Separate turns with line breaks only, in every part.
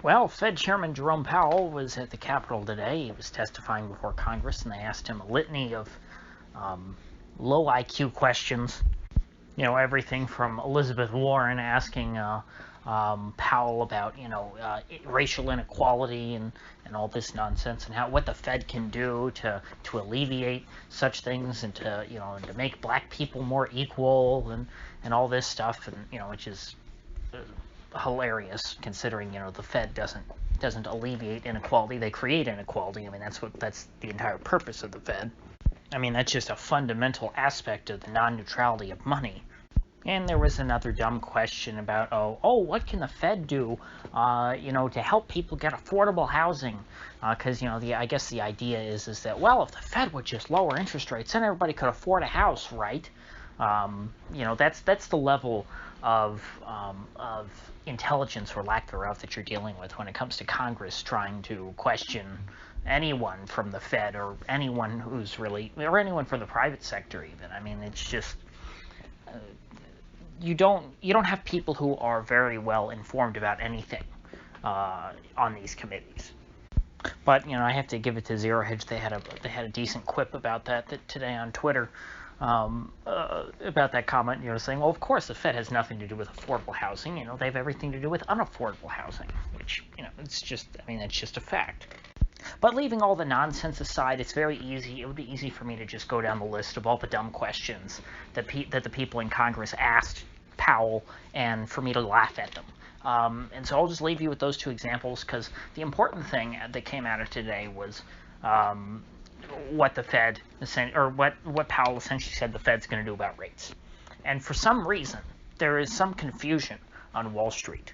Well, Fed Chairman Jerome Powell was at the Capitol today. He was testifying before Congress, and they asked him a litany of low IQ questions. You know, everything from Elizabeth Warren asking Powell about, racial inequality and all this nonsense, and what the Fed can do to alleviate such things, and to make black people more equal, and all this stuff, and which is hilarious, considering the Fed doesn't alleviate inequality, they create inequality. I mean, that's the entire purpose of the Fed. I mean, that's just a fundamental aspect of the non-neutrality of money. And there was another dumb question about, what can the Fed do, to help people get affordable housing? Because, I guess the idea is that, well, if the Fed would just lower interest rates, then everybody could afford a house, right? That's the level of intelligence or lack thereof that you're dealing with when it comes to Congress trying to question anyone from the Fed, or anyone or anyone from the private sector even. I mean, it's just you don't have people who are very well informed about anything on these committees. But I have to give it to Zero Hedge. They had a decent quip about that today on Twitter. About that comment, saying, well, of course the Fed has nothing to do with affordable housing. They have everything to do with unaffordable housing, which, it's just a fact. But leaving all the nonsense aside, it's very easy. It would be easy for me to just go down the list of all the dumb questions that the people in Congress asked Powell, and for me to laugh at them. And so I'll just leave you with those two examples, because the important thing that came out of today was what the Fed, or what Powell essentially said the Fed's going to do about rates. And for some reason, there is some confusion on Wall Street.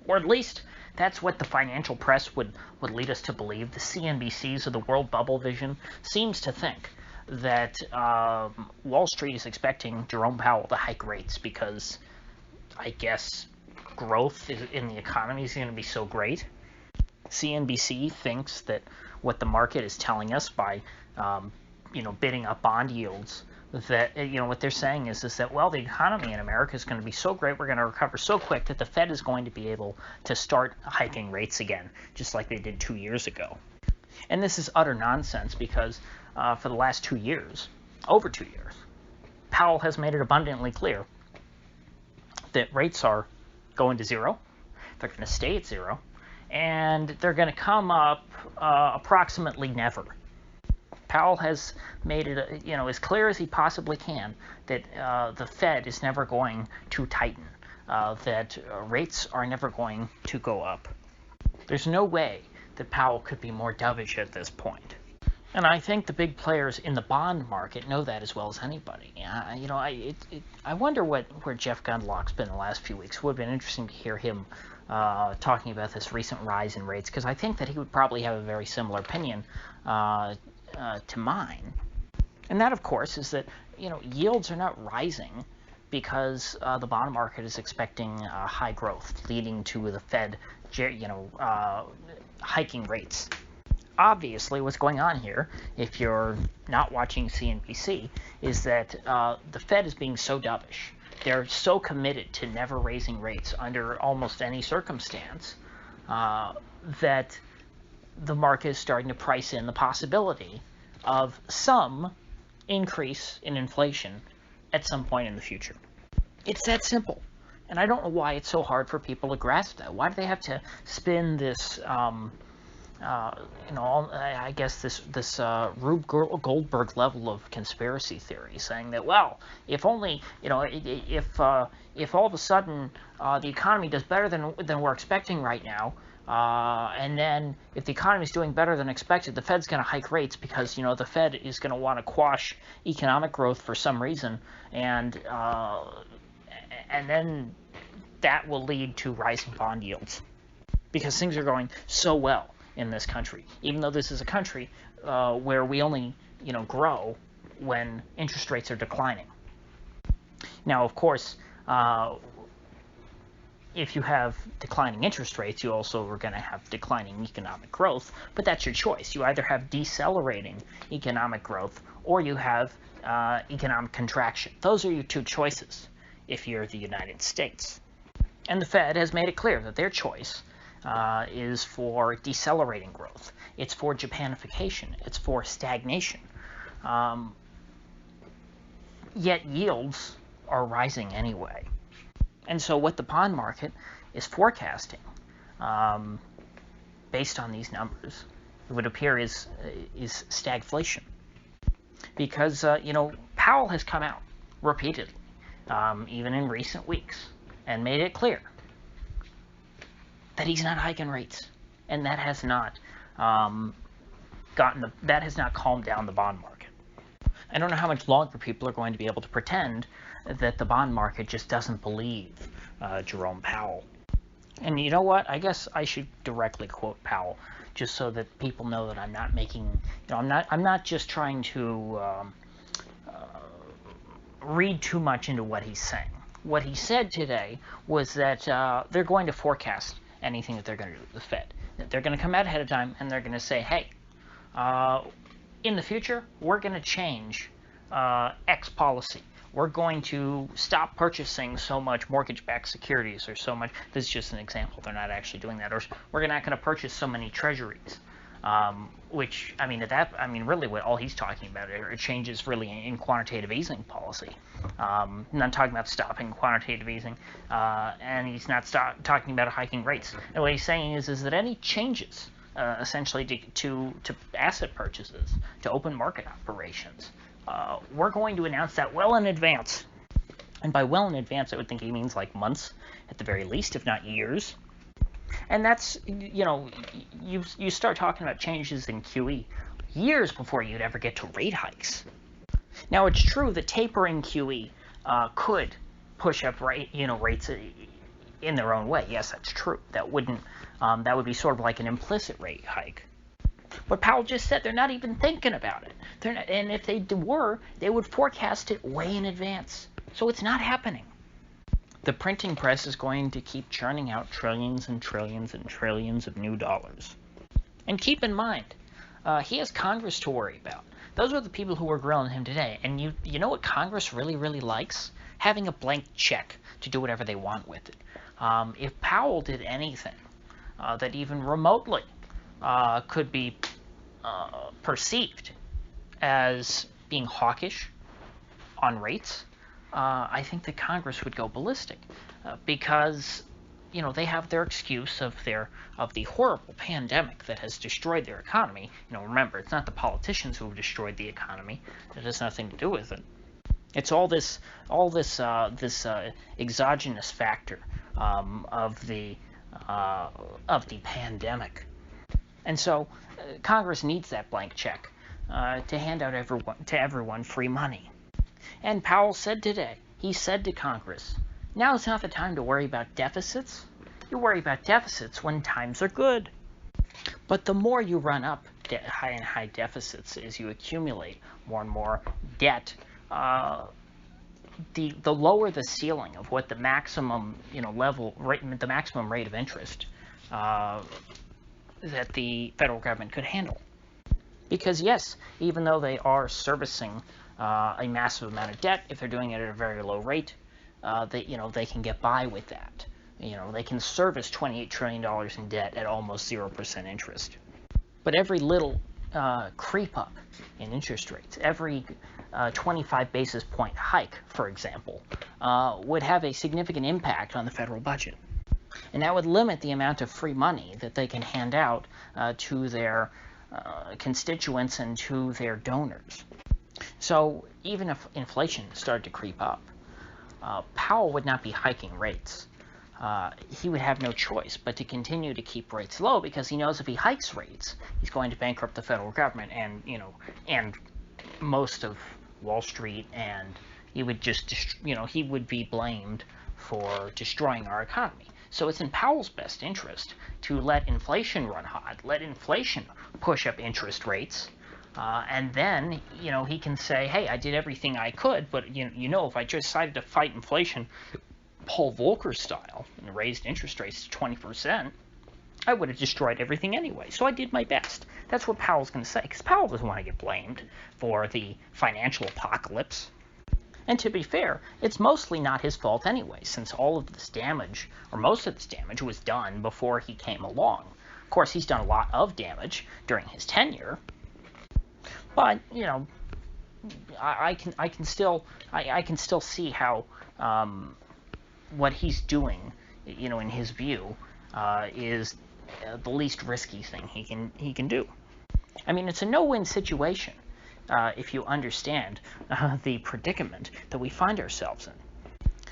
Or at least that's what the financial press would lead us to believe. The CNBCs of the World Bubble Vision seems to think that Wall Street is expecting Jerome Powell to hike rates because, I guess, growth in the economy is going to be so great. CNBC thinks that what the market is telling us by, bidding up bond yields, that, what they're saying is that, well, the economy in America is going to be so great, we're going to recover so quick that the Fed is going to be able to start hiking rates again, just like they did 2 years ago. And this is utter nonsense, because for the last 2 years, over 2 years, Powell has made it abundantly clear that rates are going to zero, they're going to stay at zero, and they're going to come up approximately never. Powell has made it, as clear as he possibly can that the Fed is never going to tighten, that rates are never going to go up. There's no way that Powell could be more dovish at this point. And I think the big players in the bond market know that as well as anybody. I wonder where Jeff Gundlach's been the last few weeks. It would have been interesting to hear him talking about this recent rise in rates, because I think that he would probably have a very similar opinion to mine. And that, of course, is that yields are not rising because the bond market is expecting high growth, leading to the Fed hiking rates. Obviously, what's going on here, if you're not watching CNBC, is that the Fed is being so dovish. They're so committed to never raising rates under almost any circumstance that the market is starting to price in the possibility of some increase in inflation at some point in the future. It's that simple. And I don't know why it's so hard for people to grasp that. Why do they have to spin this I guess this Rube Goldberg level of conspiracy theory, saying that, well, if only, if all of a sudden the economy does better than we're expecting right now, and then if the economy is doing better than expected, the Fed's going to hike rates because, the Fed is going to want to quash economic growth for some reason, and then that will lead to rising bond yields because things are going so well in this country, even though this is a country where we only, grow when interest rates are declining. Now, of course, if you have declining interest rates, you also are going to have declining economic growth, but that's your choice. You either have decelerating economic growth or you have economic contraction. Those are your two choices if you're the United States. And the Fed has made it clear that their choice is for decelerating growth. It's for Japanification. It's for stagnation. Yet yields are rising anyway. And so what the bond market is forecasting, based on these numbers, it would appear is stagflation. Because, Powell has come out repeatedly, even in recent weeks, and made it clear that he's not hiking rates. And that has not that has not calmed down the bond market. I don't know how much longer people are going to be able to pretend that the bond market just doesn't believe Jerome Powell. And you know what? I guess I should directly quote Powell, just so that people know that I'm not making, I'm not just trying to read too much into what he's saying. What he said today was that they're going to forecast anything that they're going to do with the Fed. That they're going to come out ahead of time and they're going to say, hey, in the future, we're going to change X policy. We're going to stop purchasing so much mortgage-backed securities or so much. This is just an example. They're not actually doing that. Or we're not going to purchase so many treasuries. Which, really what all he's talking about are changes really in quantitative easing policy. Not talking about stopping quantitative easing, and he's not talking about hiking rates. And what he's saying is that any changes, essentially to asset purchases, to open market operations, we're going to announce that well in advance. And by well in advance, I would think he means like months at the very least, if not years. And that's, you start talking about changes in QE years before you'd ever get to rate hikes. Now, it's true that tapering QE could push up rates in their own way. Yes, that's true. That would be sort of like an implicit rate hike. But Powell just said they're not even thinking about it. And if they were, they would forecast it way in advance. So it's not happening. The printing press is going to keep churning out trillions and trillions and trillions of new dollars. And keep in mind, he has Congress to worry about. Those are the people who were grilling him today. And you know what Congress really, really likes? Having a blank check to do whatever they want with it. If Powell did anything that even remotely could be perceived as being hawkish on rates, I think that Congress would go ballistic because, they have their excuse of the horrible pandemic that has destroyed their economy. Remember, it's not the politicians who have destroyed the economy. It has nothing to do with it. It's all this exogenous factor of the pandemic. And so Congress needs that blank check to hand out to everyone free money. And Powell said today, he said to Congress, now is not the time to worry about deficits. You worry about deficits when times are good. But the more you run up high deficits as you accumulate more and more debt, the lower the ceiling of what the maximum the maximum rate of interest that the federal government could handle. Because yes, even though they are servicing a massive amount of debt, if they're doing it at a very low rate, they can get by with that. They can service $28 trillion in debt at almost 0% interest. But every little creep up in interest rates, every 25 basis point hike, for example, would have a significant impact on the federal budget. And that would limit the amount of free money that they can hand out to their constituents and to their donors. So even if inflation started to creep up, Powell would not be hiking rates. He would have no choice but to continue to keep rates low because he knows if he hikes rates, he's going to bankrupt the federal government and most of Wall Street, and he would he would be blamed for destroying our economy. So it's in Powell's best interest to let inflation run hot, let inflation push up interest rates, and then, he can say, hey, I did everything I could, but, if I just decided to fight inflation Paul Volcker style and raised interest rates to 20%, I would have destroyed everything anyway. So I did my best. That's what Powell's going to say, because Powell doesn't want to get blamed for the financial apocalypse. And to be fair, it's mostly not his fault anyway, since all of this damage, or most of this damage, was done before he came along. Of course, he's done a lot of damage during his tenure, but I can still see how what he's doing, in his view, is the least risky thing he can do. I mean, it's a no-win situation if you understand the predicament that we find ourselves in.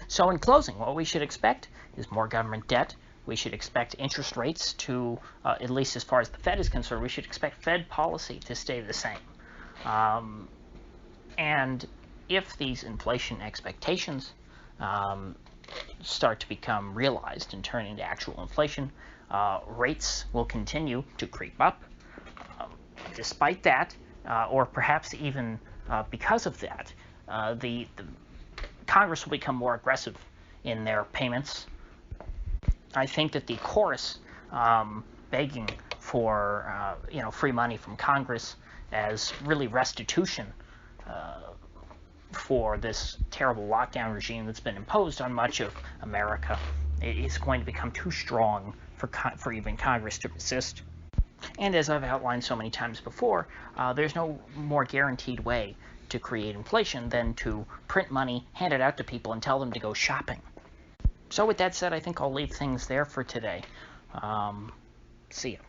So in closing, what we should expect is more government debt. We should expect interest rates to, at least as far as the Fed is concerned, we should expect Fed policy to stay the same. And if these inflation expectations start to become realized and turn into actual inflation, rates will continue to creep up. Despite that, or perhaps even because of that, the Congress will become more aggressive in their payments. I think that the chorus begging for free money from Congress as really restitution for this terrible lockdown regime that's been imposed on much of America is going to become too strong for even Congress to resist. And as I've outlined so many times before, there's no more guaranteed way to create inflation than to print money, hand it out to people, and tell them to go shopping. So with that said, I think I'll leave things there for today. See ya.